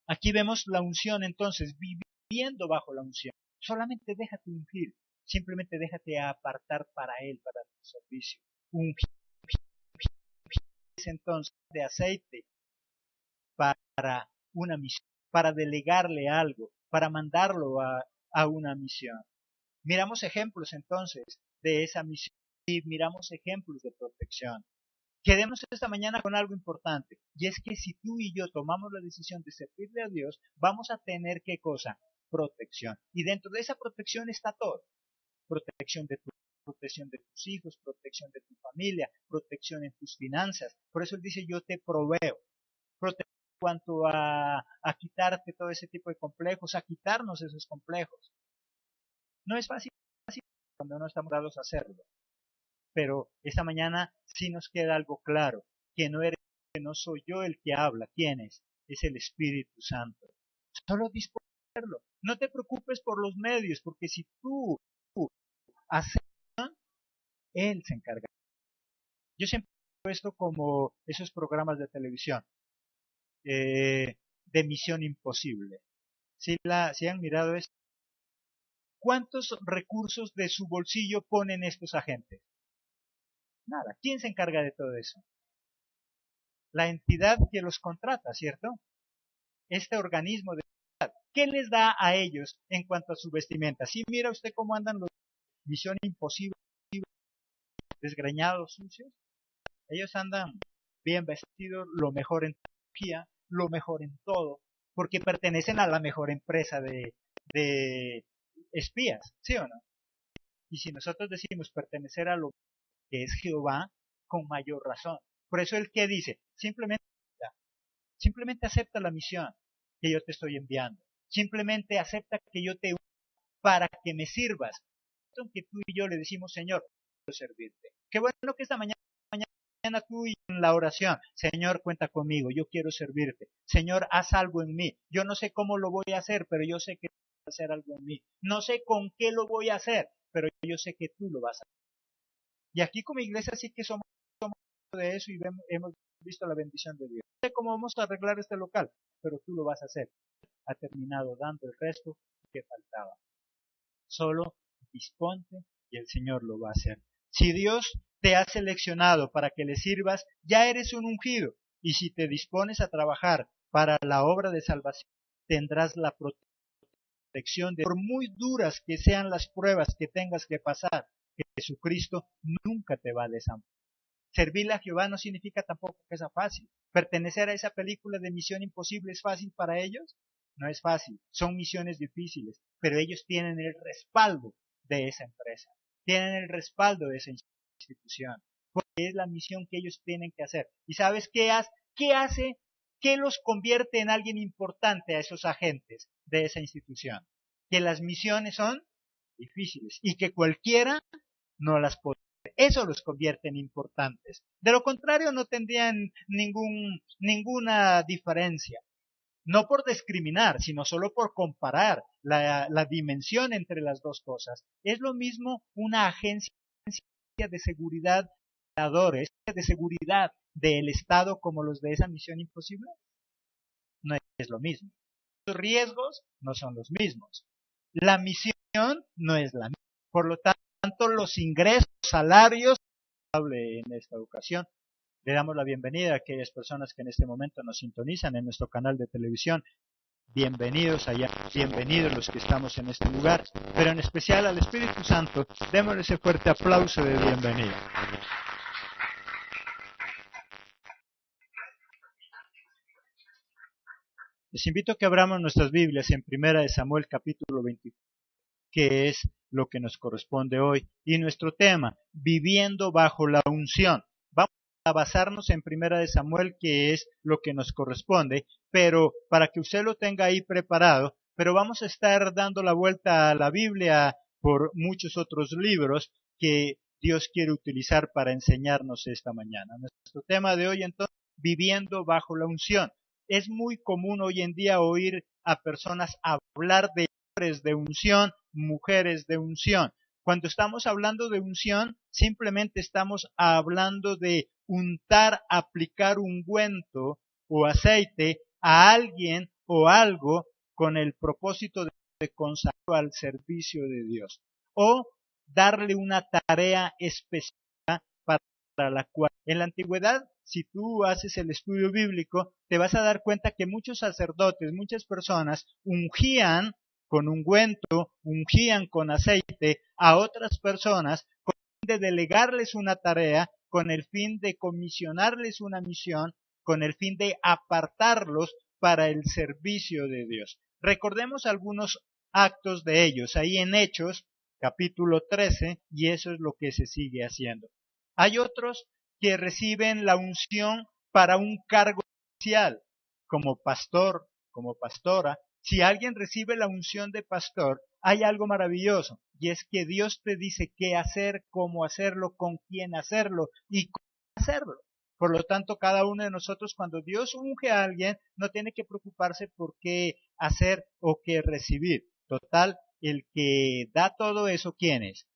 A: Aquí vemos la unción entonces, viviendo bajo la unción. Solamente déjate ungir, simplemente déjate apartar para Él, para tu servicio. Ungir entonces de aceite para una misión, para delegarle algo, para mandarlo a una misión. Miramos ejemplos entonces de esa misión y miramos ejemplos de protección. Quedemos esta mañana con algo importante, y es que si tú y yo tomamos la decisión de servirle a Dios, vamos a tener ¿qué cosa? Protección. Y dentro de esa protección está todo. Protección de tus hijos, protección de tu familia, protección en tus finanzas. Por eso Él dice, yo te proveo. Protección en cuanto a quitarte todo ese tipo de complejos, a quitarnos esos complejos. No es fácil cuando no estamos dados a hacerlo. Pero esta mañana sí nos queda algo claro, que no soy yo el que habla, ¿quién es? Es el Espíritu Santo. Solo dispongo a hacerlo. No te preocupes por los medios, porque si tú haces, Él se encarga. Yo siempre he puesto como esos programas de televisión de Misión Imposible. ¿Sí han mirado esto? ¿Cuántos recursos de su bolsillo ponen estos agentes? Nada. ¿Quién se encarga de todo eso? La entidad que los contrata, ¿cierto? Este organismo de ¿qué les da a ellos en cuanto a su vestimenta? Sí, mira usted cómo andan los Misión Imposible, desgreñados, sucios. Ellos andan bien vestidos, lo mejor en tecnología, lo mejor en todo, porque pertenecen a la mejor empresa de espías, ¿sí o no? Y si nosotros decimos pertenecer a lo que es Jehová, con mayor razón. Por eso el que dice, simplemente acepta la misión que yo te estoy enviando. Simplemente acepta que yo te para que me sirvas. Que tú y yo le decimos, Señor, quiero servirte. Qué bueno que esta mañana tú y en la oración, Señor, cuenta conmigo, yo quiero servirte. Señor, haz algo en mí. Yo no sé cómo lo voy a hacer, pero yo sé que vas a hacer algo en mí. No sé con qué lo voy a hacer, pero yo sé que tú lo vas a hacer. Y aquí como iglesia sí que somos de eso y hemos visto la bendición de Dios. No sé cómo vamos a arreglar este local, pero tú lo vas a hacer. Ha terminado dando el resto que faltaba. Solo disponte y el Señor lo va a hacer. Si Dios te ha seleccionado para que le sirvas, ya eres un ungido. Y si te dispones a trabajar para la obra de salvación, tendrás la protección de, por muy duras que sean las pruebas que tengas que pasar, que Jesucristo nunca te va a desamparar. Servirle a Jehová no significa tampoco que sea fácil. Pertenecer a esa película de Misión Imposible es fácil para ellos. No es fácil, son misiones difíciles, pero ellos tienen el respaldo de esa empresa, tienen el respaldo de esa institución, porque es la misión que ellos tienen que hacer. ¿Y sabes qué hace? ¿Qué los convierte en alguien importante a esos agentes de esa institución? Que las misiones son difíciles y que cualquiera no las puede. Eso los convierte en importantes. De lo contrario, no tendrían ninguna diferencia. No por discriminar, sino solo por comparar la dimensión entre las dos cosas. Es lo mismo una agencia de seguridad, de seguridad del Estado como los de esa Misión Imposible. No es lo mismo. Los riesgos no son los mismos. La misión no es la misma. Por lo tanto, los ingresos, salarios, en esta ocasión. Le damos la bienvenida a aquellas personas que en este momento nos sintonizan en nuestro canal de televisión. Bienvenidos allá, bienvenidos los que estamos en este lugar, pero en especial al Espíritu Santo, démosle ese fuerte aplauso de bienvenida. Les invito a que abramos nuestras Biblias en 1 Samuel capítulo 24, que es lo que nos corresponde hoy, y nuestro tema, viviendo bajo la unción. Vamos a basarnos en 1 Samuel, que es lo que nos corresponde, pero para que usted lo tenga ahí preparado, pero vamos a estar dando la vuelta a la Biblia por muchos otros libros que Dios quiere utilizar para enseñarnos esta mañana. Nuestro tema de hoy entonces, viviendo bajo la unción. Es muy común hoy en día oír a personas hablar de hombres de unción, mujeres de unción. Cuando estamos hablando de unción, simplemente estamos hablando de untar, aplicar ungüento o aceite a alguien o algo con el propósito de consagrarlo al servicio de Dios o darle una tarea específica para la cual en la antigüedad, si tú haces el estudio bíblico, te vas a dar cuenta que muchos sacerdotes, muchas personas ungían con ungüento, ungían con aceite a otras personas con el fin de delegarles una tarea, con el fin de comisionarles una misión, con el fin de apartarlos para el servicio de Dios. Recordemos algunos actos de ellos, ahí en Hechos, capítulo 13, y eso es lo que se sigue haciendo. Hay otros que reciben la unción para un cargo especial, como pastor, como pastora. Si alguien recibe la unción de pastor, hay algo maravilloso, y es que Dios te dice qué hacer, cómo hacerlo, con quién hacerlo y cómo hacerlo. Por lo tanto, cada uno de nosotros, cuando Dios unge a alguien, no tiene que preocuparse por qué hacer o qué recibir. Total, el que da todo eso, ¿quién es?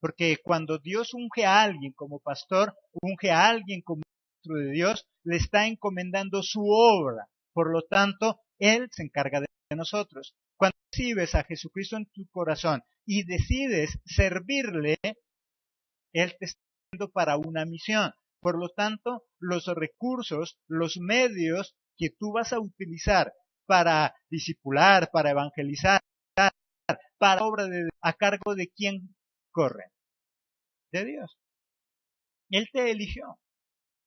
A: Porque cuando Dios unge a alguien como pastor, unge a alguien como ministro de Dios, le está encomendando su obra. Por lo tanto, Él se encarga de nosotros. Cuando recibes a Jesucristo en tu corazón y decides servirle, Él te está dando para una misión. Por lo tanto, los recursos, los medios que tú vas a utilizar para discipular, para evangelizar, para obra de a cargo de quién corren, de Dios. Él te eligió.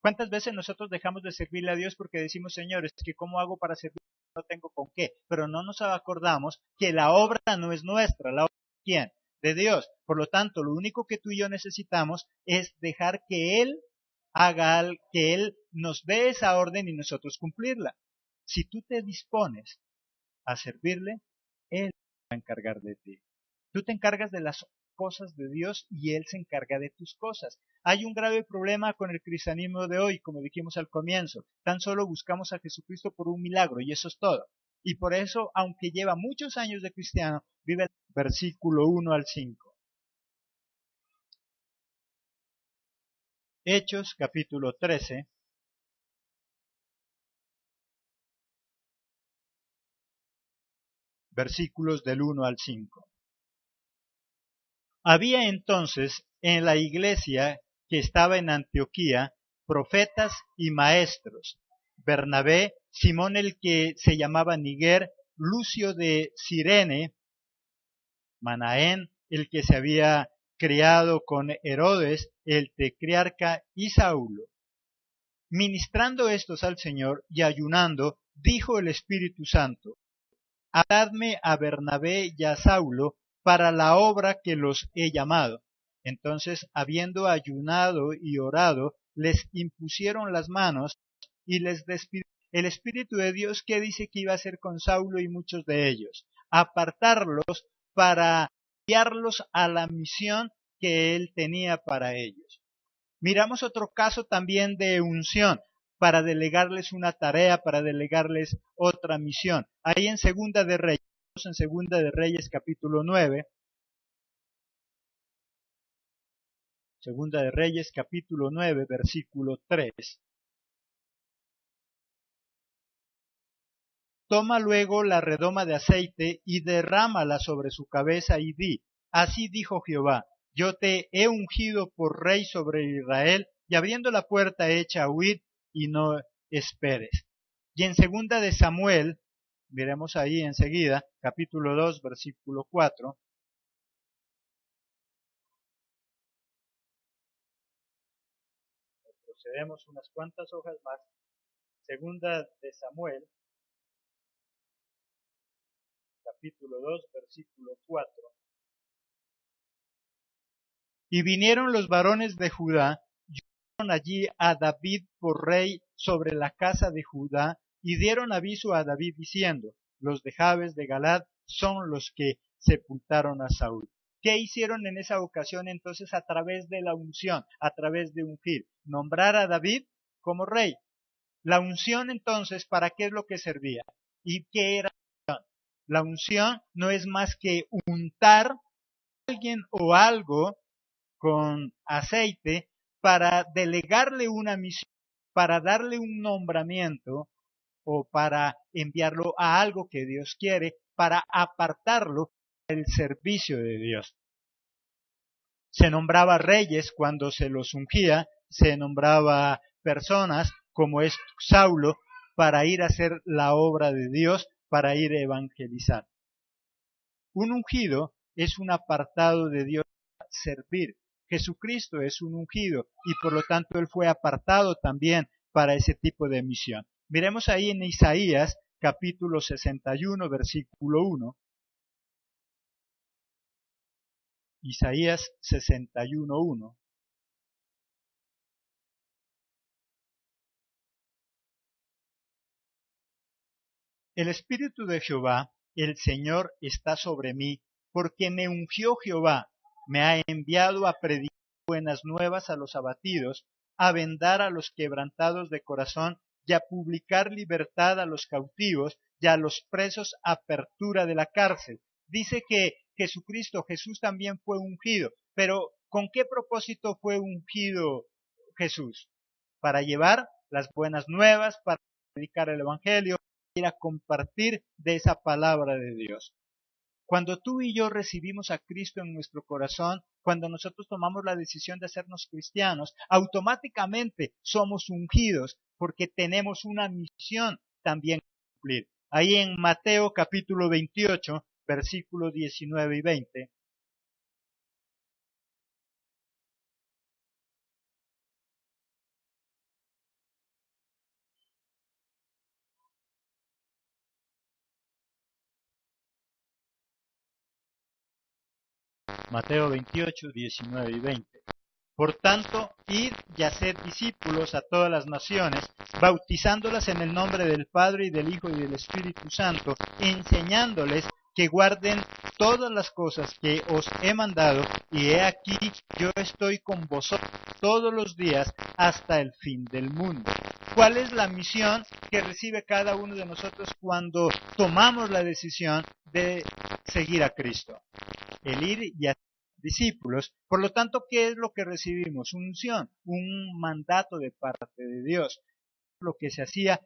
A: ¿Cuántas veces nosotros dejamos de servirle a Dios porque decimos, Señor, es que cómo hago para servir? No tengo con qué. Pero no nos acordamos que la obra no es nuestra, la obra es ¿quién? De Dios. Por lo tanto, lo único que tú y yo necesitamos es dejar que Él haga, que Él nos dé esa orden y nosotros cumplirla. Si tú te dispones a servirle, Él va a encargar de ti. Tú te encargas de las cosas de Dios y Él se encarga de tus cosas. Hay un grave problema con el cristianismo de hoy, como dijimos al comienzo. Tan solo buscamos a Jesucristo por un milagro y eso es todo. Y por eso, aunque lleva muchos años de cristiano, vive el versículo 1 al 5. Hechos, capítulo 13. Versículos del 1 al 5. Había entonces en la iglesia que estaba en Antioquía profetas y maestros: Bernabé, Simón el que se llamaba Niger, Lucio de Cirene, Manaén el que se había criado con Herodes el tecriarca, y Saulo. Ministrando estos al Señor y ayunando, dijo el Espíritu Santo: Dadme a Bernabé y a Saulo para la obra que los he llamado. Entonces, habiendo ayunado y orado, les impusieron las manos y les despidieron. El Espíritu de Dios, ¿qué dice que iba a hacer con Saulo y muchos de ellos? Apartarlos para enviarlos a la misión que él tenía para ellos. Miramos otro caso también de unción. para delegarles una tarea, para delegarles otra misión. Ahí en Segunda de Reyes capítulo 9, Segunda de Reyes capítulo 9, versículo 3. Toma luego la redoma de aceite y derrámala sobre su cabeza y di, así dijo Jehová, yo te he ungido por rey sobre Israel, y abriendo la puerta echa a huir y no esperes. Y en Segunda de Samuel, miremos ahí enseguida, capítulo 2, versículo 4. Procedemos unas cuantas hojas más. Segunda de Samuel, capítulo 2, versículo 4. Y vinieron los varones de Judá, y dieron allí a David por rey sobre la casa de Judá, y dieron aviso a David diciendo, los de Jabes de Galad son los que sepultaron a Saúl. ¿Qué hicieron en esa ocasión entonces a través de la unción, a través de ungir? Nombrar a David como rey. La unción entonces, ¿para qué es lo que servía? ¿Y qué era la unción? La unción no es más que untar a alguien o algo con aceite para delegarle una misión, para darle un nombramiento o para enviarlo a algo que Dios quiere, para apartarlo del servicio de Dios. Se nombraba reyes cuando se los ungía, se nombraba personas como es Saulo para ir a hacer la obra de Dios, para ir a evangelizar. Un ungido es un apartado de Dios para servir. Jesucristo es un ungido y por lo tanto Él fue apartado también para ese tipo de misión. Miremos ahí en Isaías capítulo 61, versículo 1. Isaías 61, 1. El Espíritu de Jehová, el Señor, está sobre mí, porque me ungió Jehová, me ha enviado a predicar buenas nuevas a los abatidos, a vendar a los quebrantados de corazón, y a publicar libertad a los cautivos, y a los presos apertura de la cárcel. Dice que Jesús también fue ungido, pero ¿con qué propósito fue ungido Jesús? Para llevar las buenas nuevas, para predicar el Evangelio, ir a compartir de esa palabra de Dios. Cuando tú y yo recibimos a Cristo en nuestro corazón, cuando nosotros tomamos la decisión de hacernos cristianos, automáticamente somos ungidos porque tenemos una misión también que cumplir. Ahí en Mateo capítulo 28, versículos 19 y 20. Mateo 28, 19 y 20. Por tanto, id y haced discípulos a todas las naciones, bautizándolas en el nombre del Padre y del Hijo y del Espíritu Santo, enseñándoles que guarden todas las cosas que os he mandado, y he aquí yo estoy con vosotros todos los días hasta el fin del mundo. ¿Cuál es la misión que recibe cada uno de nosotros cuando tomamos la decisión de seguir a Cristo? El ir y hacer discípulos. Por lo tanto, ¿qué es lo que recibimos? Unción, un mandato de parte de Dios. Lo que se hacía